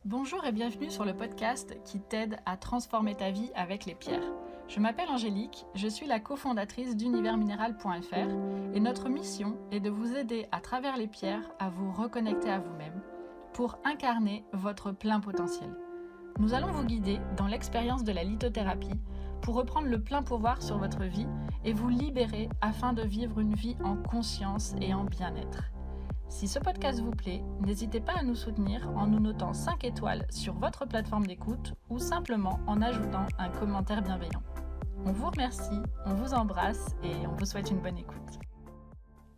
Bonjour et bienvenue sur le podcast qui t'aide à transformer ta vie avec les pierres. Je m'appelle Angélique, je suis la cofondatrice d'universminéral.fr et notre mission est de vous aider à travers les pierres à vous reconnecter à vous-même pour incarner votre plein potentiel. Nous allons vous guider dans l'expérience de la lithothérapie pour reprendre le plein pouvoir sur votre vie et vous libérer afin de vivre une vie en conscience et en bien-être. Si ce podcast vous plaît, n'hésitez pas à nous soutenir en nous notant 5 étoiles sur votre plateforme d'écoute ou simplement en ajoutant un commentaire bienveillant. On vous remercie, on vous embrasse et on vous souhaite une bonne écoute.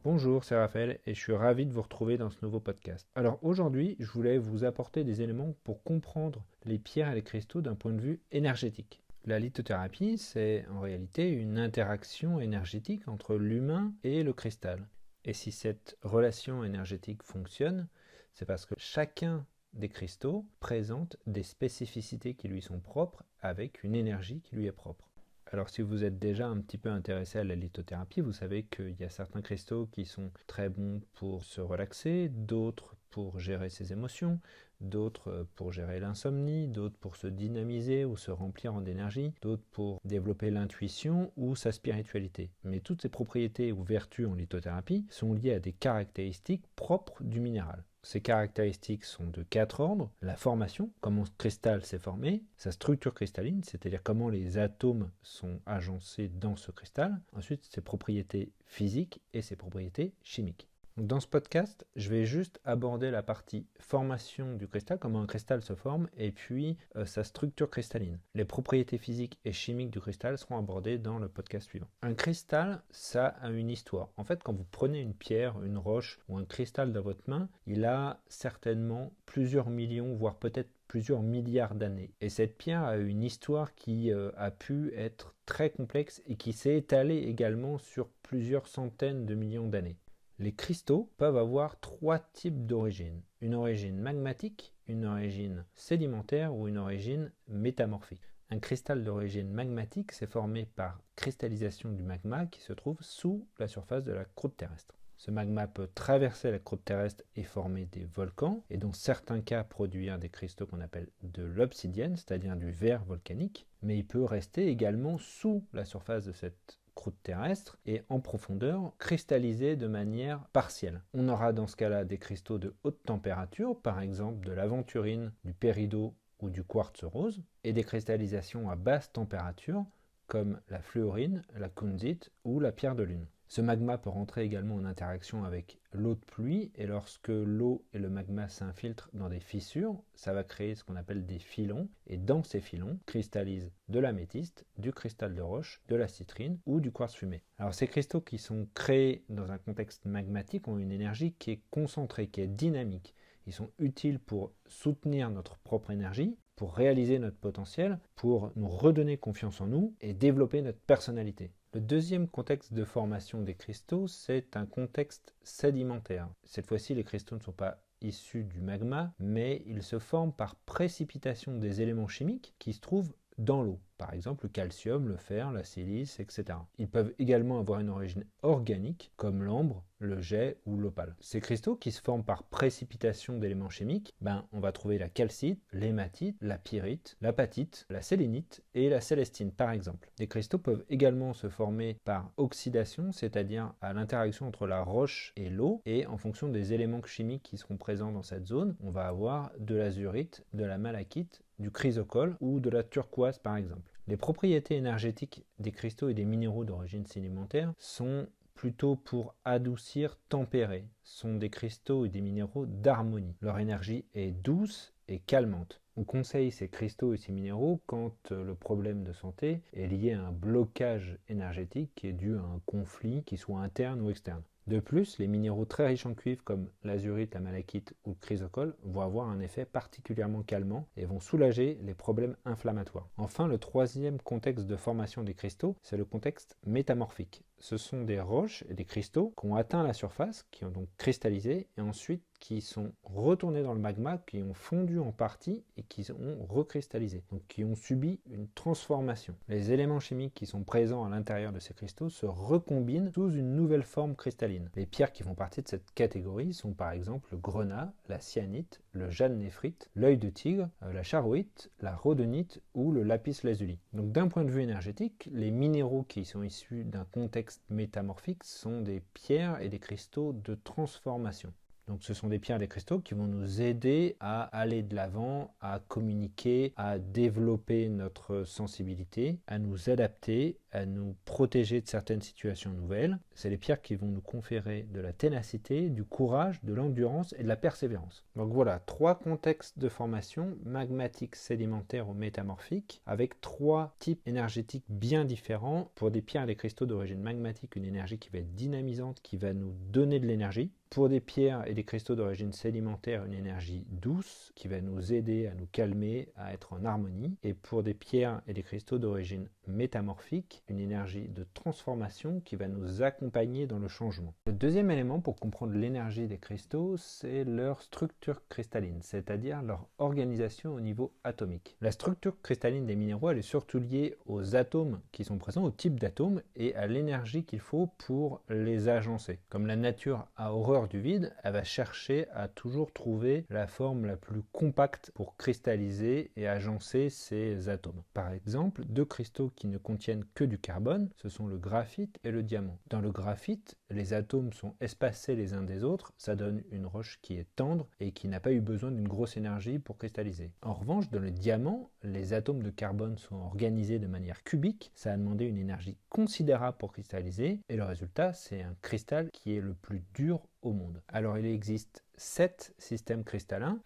Bonjour, c'est Raphaël et je suis ravi de vous retrouver dans ce nouveau podcast. Alors aujourd'hui, je voulais vous apporter des éléments pour comprendre les pierres et les cristaux d'un point de vue énergétique. La lithothérapie, c'est en réalité une interaction énergétique entre l'humain et le cristal. Et si cette relation énergétique fonctionne, c'est parce que chacun des cristaux présente des spécificités qui lui sont propres avec une énergie qui lui est propre. Alors si vous êtes déjà un petit peu intéressé à la lithothérapie, vous savez qu'il y a certains cristaux qui sont très bons pour se relaxer, d'autres pour gérer ses émotions, d'autres pour gérer l'insomnie, d'autres pour se dynamiser ou se remplir en énergie, d'autres pour développer l'intuition ou sa spiritualité. Mais toutes ces propriétés ou vertus en lithothérapie sont liées à des caractéristiques propres du minéral. Ces caractéristiques sont de 4 ordres. La formation, comment ce cristal s'est formé, sa structure cristalline, c'est-à-dire comment les atomes sont agencés dans ce cristal. Ensuite, ses propriétés physiques et ses propriétés chimiques. Dans ce podcast, je vais juste aborder la partie formation du cristal, comment un cristal se forme, et puis sa structure cristalline. Les propriétés physiques et chimiques du cristal seront abordées dans le podcast suivant. Un cristal, ça a une histoire. En fait, quand vous prenez une pierre, une roche ou un cristal dans votre main, il a certainement plusieurs millions, voire peut-être plusieurs milliards d'années. Et cette pierre a une histoire qui a pu être très complexe et qui s'est étalée également sur plusieurs centaines de millions d'années. Les cristaux peuvent avoir 3 types d'origine. Une origine magmatique, une origine sédimentaire ou une origine métamorphique. Un cristal d'origine magmatique s'est formé par cristallisation du magma qui se trouve sous la surface de la croûte terrestre. Ce magma peut traverser la croûte terrestre et former des volcans, et dans certains cas produire des cristaux qu'on appelle de l'obsidienne, c'est-à-dire du verre volcanique, mais il peut rester également sous la surface de cette croûte terrestre et en profondeur cristallisé de manière partielle. On aura dans ce cas-là des cristaux de haute température, par exemple de l'aventurine, du péridot ou du quartz rose, et des cristallisations à basse température comme la fluorine, la kunzite ou la pierre de lune. Ce magma peut rentrer également en interaction avec l'eau de pluie et lorsque l'eau et le magma s'infiltrent dans des fissures, ça va créer ce qu'on appelle des filons et dans ces filons cristallisent de l'améthyste, du cristal de roche, de la citrine ou du quartz fumé. Alors ces cristaux qui sont créés dans un contexte magmatique ont une énergie qui est concentrée, qui est dynamique. Ils sont utiles pour soutenir notre propre énergie, pour réaliser notre potentiel, pour nous redonner confiance en nous et développer notre personnalité. Le deuxième contexte de formation des cristaux, c'est un contexte sédimentaire. Cette fois-ci, les cristaux ne sont pas issus du magma, mais ils se forment par précipitation des éléments chimiques qui se trouvent dans l'eau. Par exemple le calcium, le fer, la silice, etc. Ils peuvent également avoir une origine organique, comme l'ambre, le jet ou l'opale. Ces cristaux qui se forment par précipitation d'éléments chimiques, on va trouver la calcite, l'hématite, la pyrite, l'apatite, la sélénite et la célestine par exemple. Les cristaux peuvent également se former par oxydation, c'est-à-dire à l'interaction entre la roche et l'eau, et en fonction des éléments chimiques qui seront présents dans cette zone, on va avoir de l'azurite, de la malachite, du chrysocole ou de la turquoise par exemple. Les propriétés énergétiques des cristaux et des minéraux d'origine sédimentaire sont plutôt pour adoucir, tempérer. Sont des cristaux et des minéraux d'harmonie. Leur énergie est douce et calmante. On conseille ces cristaux et ces minéraux quand le problème de santé est lié à un blocage énergétique qui est dû à un conflit qui soit interne ou externe. De plus, les minéraux très riches en cuivre comme l'azurite, la malachite ou le chrysocole vont avoir un effet particulièrement calmant et vont soulager les problèmes inflammatoires. Enfin, le troisième contexte de formation des cristaux, c'est le contexte métamorphique. Ce sont des roches et des cristaux qui ont atteint la surface, qui ont donc cristallisé et ensuite qui sont retournés dans le magma, qui ont fondu en partie et qui ont recristallisé, donc qui ont subi une transformation. Les éléments chimiques qui sont présents à l'intérieur de ces cristaux se recombinent sous une nouvelle forme cristalline. Les pierres qui font partie de cette catégorie sont par exemple le grenat, la cyanite, le jade néphrite, l'œil de tigre, la charoïte, la rhodonite ou le lapis lazuli. Donc d'un point de vue énergétique, les minéraux qui sont issus d'un contexte métamorphique sont des pierres et des cristaux de transformation. Donc ce sont des pierres et des cristaux qui vont nous aider à aller de l'avant, à communiquer, à développer notre sensibilité, à nous adapter, à nous protéger de certaines situations nouvelles. C'est les pierres qui vont nous conférer de la ténacité, du courage, de l'endurance et de la persévérance. Donc voilà, 3 contextes de formation, magmatique, sédimentaire ou métamorphique, avec 3 types énergétiques bien différents. Pour des pierres et des cristaux d'origine magmatique, une énergie qui va être dynamisante, qui va nous donner de l'énergie. Pour des pierres et des cristaux d'origine sédimentaire, une énergie douce qui va nous aider à nous calmer, à être en harmonie. Et pour des pierres et des cristaux d'origine métamorphique, une énergie de transformation qui va nous accompagner dans le changement. Le deuxième élément pour comprendre l'énergie des cristaux, c'est leur structure cristalline, c'est-à-dire leur organisation au niveau atomique. La structure cristalline des minéraux, elle est surtout liée aux atomes qui sont présents, au type d'atomes et à l'énergie qu'il faut pour les agencer. Comme la nature a horreur du vide, elle va chercher à toujours trouver la forme la plus compacte pour cristalliser et agencer ces atomes. Par exemple, 2 cristaux qui ne contiennent que du carbone, ce sont le graphite et le diamant. Dans le graphite, les atomes sont espacés les uns des autres, ça donne une roche qui est tendre et qui n'a pas eu besoin d'une grosse énergie pour cristalliser. En revanche, dans le diamant, les atomes de carbone sont organisés de manière cubique, ça a demandé une énergie considérable pour cristalliser et le résultat, c'est un cristal qui est le plus dur au monde. Alors il existe 7 systèmes cristallins.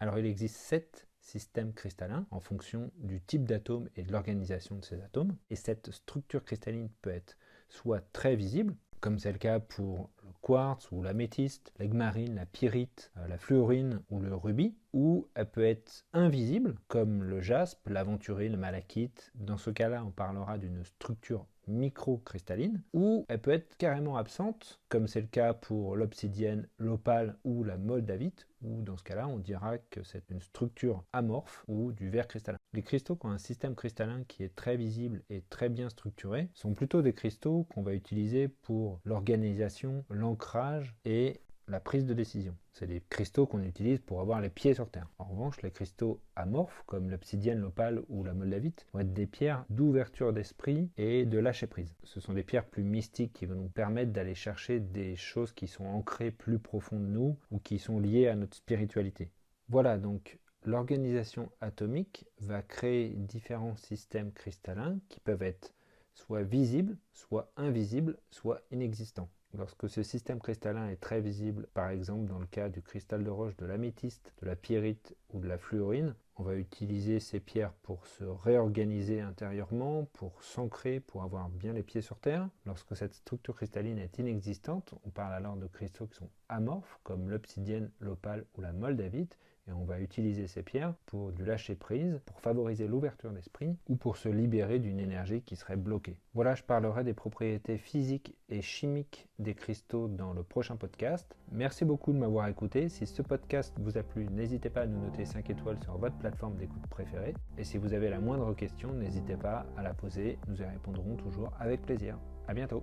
En fonction du type d'atome et de l'organisation de ces atomes. Et cette structure cristalline peut être soit très visible, comme c'est le cas pour le quartz ou l'améthyste, l'aigue-marine, la pyrite, la fluorine ou le rubis, ou elle peut être invisible, comme le jaspe, l'aventurine, le malachite. Dans ce cas-là, on parlera d'une structure microcristalline, ou elle peut être carrément absente, comme c'est le cas pour l'obsidienne, l'opale ou la moldavite, ou dans ce cas-là, on dira que c'est une structure amorphe ou du verre cristallin. Les cristaux qui ont un système cristallin qui est très visible et très bien structuré sont plutôt des cristaux qu'on va utiliser pour l'organisation, l'ancrage et la prise de décision. C'est des cristaux qu'on utilise pour avoir les pieds sur terre. En revanche, les cristaux amorphes, comme l'obsidienne, l'opale ou la moldavite, vont être des pierres d'ouverture d'esprit et de lâcher prise. Ce sont des pierres plus mystiques qui vont nous permettre d'aller chercher des choses qui sont ancrées plus profond de nous ou qui sont liées à notre spiritualité. Voilà, donc l'organisation atomique va créer différents systèmes cristallins qui peuvent être soit visibles, soit invisibles, soit inexistants. Lorsque ce système cristallin est très visible, par exemple dans le cas du cristal de roche, de l'améthyste, de la pyrite ou de la fluorine, on va utiliser ces pierres pour se réorganiser intérieurement, pour s'ancrer, pour avoir bien les pieds sur terre. Lorsque cette structure cristalline est inexistante, on parle alors de cristaux qui sont amorphes, comme l'obsidienne, l'opale ou la moldavite, et on va utiliser ces pierres pour du lâcher prise, pour favoriser l'ouverture d'esprit ou pour se libérer d'une énergie qui serait bloquée. Voilà, je parlerai des propriétés physiques et chimiques des cristaux dans le prochain podcast. Merci beaucoup de m'avoir écouté. Si ce podcast vous a plu, n'hésitez pas à nous noter 5 étoiles sur votre plateforme d'écoute préférée. Et si vous avez la moindre question, n'hésitez pas à la poser. Nous y répondrons toujours avec plaisir. À bientôt.